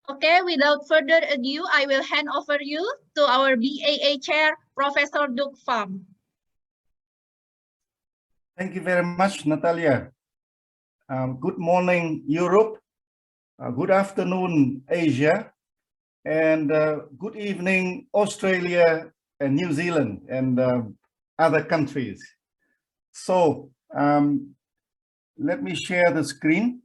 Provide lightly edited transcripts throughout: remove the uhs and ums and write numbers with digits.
Okay, without further ado, I will hand over you to our BAA Chair, Professor Pham. Thank you very much, Natalia. Good morning, Europe. Good afternoon, Asia. And good evening, Australia and New Zealand and other countries. So let me share the screen.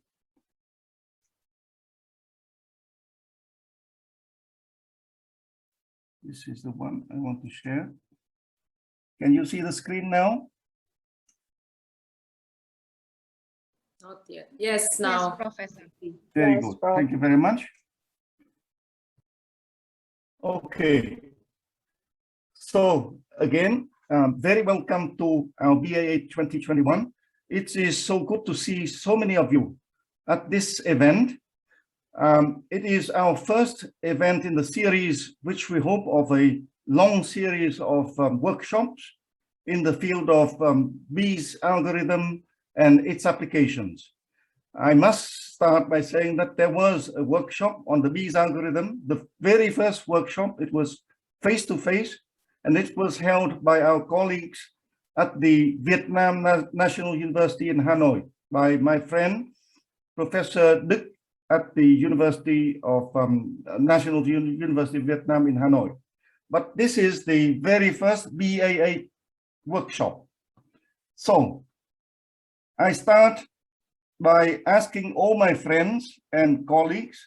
This is the one I want to share. Can you see the screen now? Not yet. Yes, now. Yes, Professor. Very Yes, good. Prof. Thank you very much. Okay. So again, very welcome to our BAA 2021. It is so good to see so many of you at this event. It is our first event in the series, which we hope of a long series of workshops in the field of Bayes algorithm and its applications. I must start by saying that there was a workshop on the Bayes algorithm, the very first workshop. It was face-to-face, and it was held by our colleagues at the Vietnam National University in Hanoi by my friend, Professor Đức at the University of National University of Vietnam in Hanoi. But this is the very first BAA workshop. So I start by asking all my friends and colleagues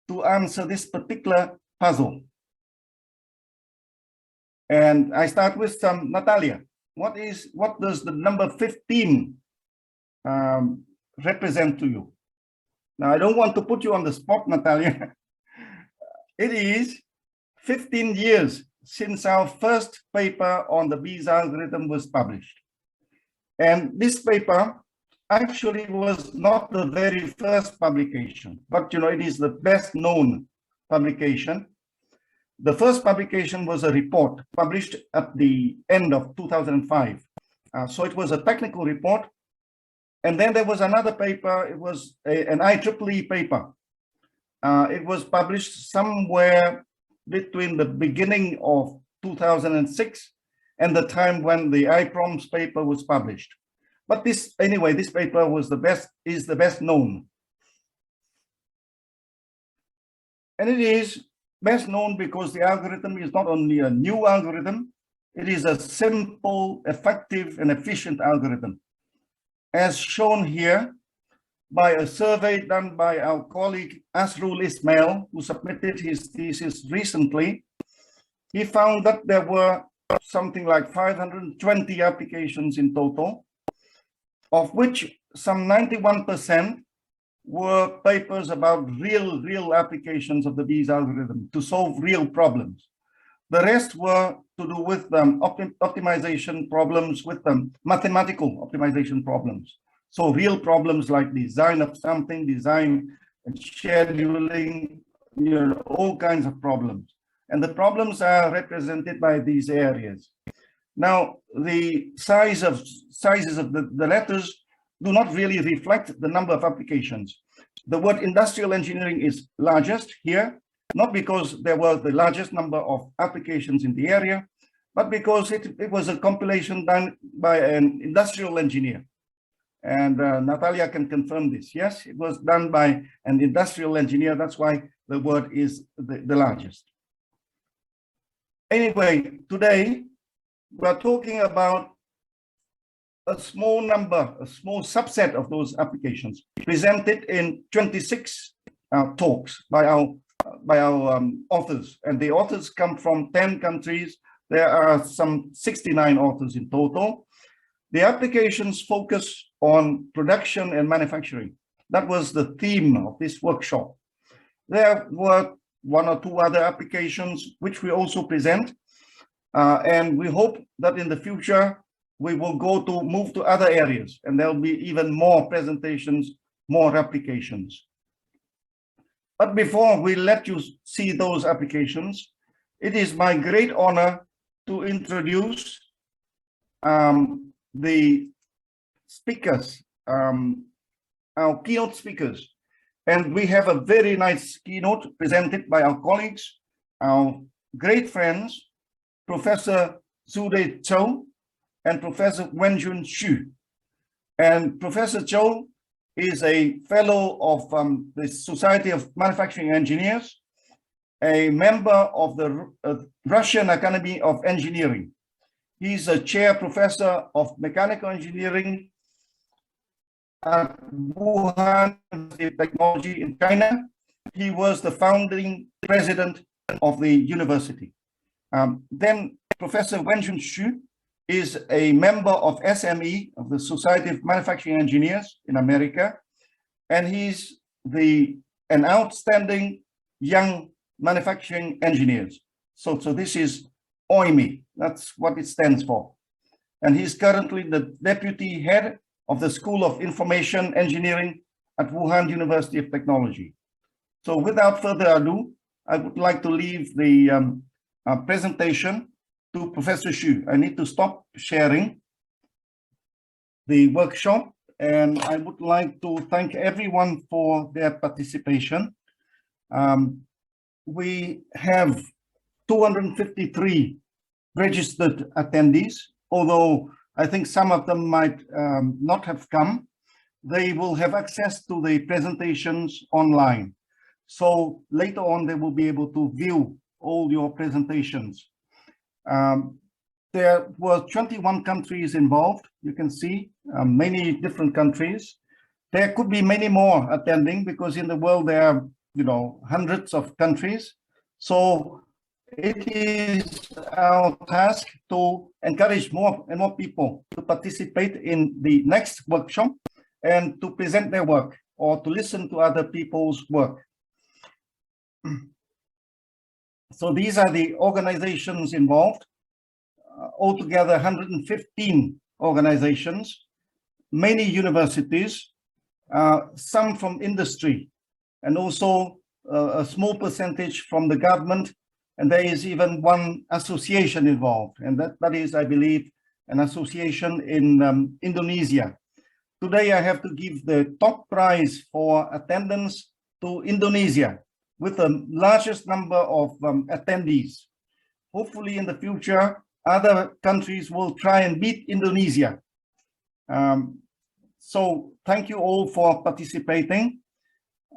to answer this particular puzzle. And I start with Natalia. What does the number 15 represent to you? Now, I don't want to put you on the spot, Natalia. It is 15 years since our first paper on the Bayes algorithm was published. And this paper actually was not the very first publication, but it is the best known publication. The first publication was a report published at the end of 2005. So it was a technical report. And then there was another paper. It was an IEEE paper. It was published somewhere between the beginning of 2006 and the time when the IPROMS paper was published. But this paper was is the best known. And it is best known because the algorithm is not only a new algorithm, it is a simple, effective, and efficient algorithm. As shown here by a survey done by our colleague Asrul Ismail, who submitted his thesis recently, he found that there were something like 520 applications in total, of which some 91% were papers about real applications of the Bayes algorithm to solve real problems. The rest were to do with optimization problems, with mathematical optimization problems. So real problems like design of something, design and scheduling, all kinds of problems. And the problems are represented by these areas. Now, the sizes of the letters do not really reflect the number of applications. The word industrial engineering is largest here, not because there was the largest number of applications in the area, but because it was a compilation done by an industrial engineer. And Natalia can confirm this. Yes, it was done by an industrial engineer. That's why the word is the largest. Anyway, today we're talking about a small number, a small subset of those applications presented in 26 talks by our authors, and the authors come from 10 countries. There are some 69 authors in total. The applications focus on production and manufacturing. That was the theme of this workshop. There were one or two other applications which we also present, and we hope that in the future we will move to other areas, and there'll be even more presentations, more applications. But before we let you see those applications, it is my great honor to introduce the speakers, our keynote speakers. And we have a very nice keynote presented by our colleagues, our great friends, Professor Zude Zhou and Professor Wenjun Xu. And Professor Zhou is a fellow of the Society of Manufacturing Engineers, a member of the Russian Academy of Engineering. He's a chair professor of mechanical engineering at Wuhan University of Technology in China. He was the founding president of the university. Then Professor Wenjun Xu is a member of SME, of the Society of Manufacturing Engineers in America, and he's an outstanding young manufacturing engineers. So this is OIME, that's what it stands for. And he's currently the deputy head of the School of Information Engineering at Wuhan University of Technology. So without further ado, I would like to leave the presentation to Professor Xu. I need to stop sharing the workshop, and I would like to thank everyone for their participation. We have 253 registered attendees, although I think some of them might not have come. They will have access to the presentations online. So later on, they will be able to view all your presentations. There were 21 countries involved. You can see many different countries. There could be many more attending because in the world there are, hundreds of countries. So it is our task to encourage more and more people to participate in the next workshop and to present their work or to listen to other people's work. So these are the organizations involved. Altogether 115 organizations, many universities, some from industry, and also a small percentage from the government. And there is even one association involved, and that is, I believe, an association in Indonesia. Today, I have to give the top prize for attendance to Indonesia with the largest number of attendees. Hopefully in the future, other countries will try and beat Indonesia. So thank you all for participating.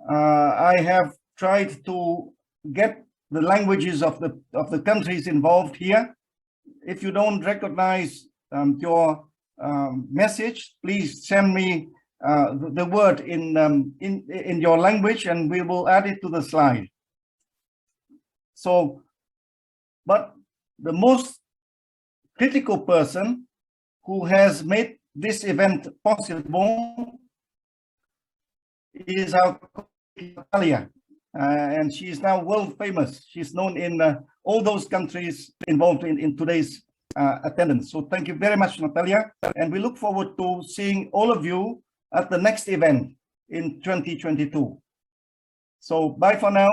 I have tried to get the languages of the countries involved here. If you don't recognize your message, please send me the word in your language, and we will add it to the slide. So, but the most critical person who has made this event possible is our colleague Natalia, and she is now world famous. She's known in all those countries involved in today's attendance. So thank you very much, Natalia, and we look forward to seeing all of you at the next event in 2022. So bye for now.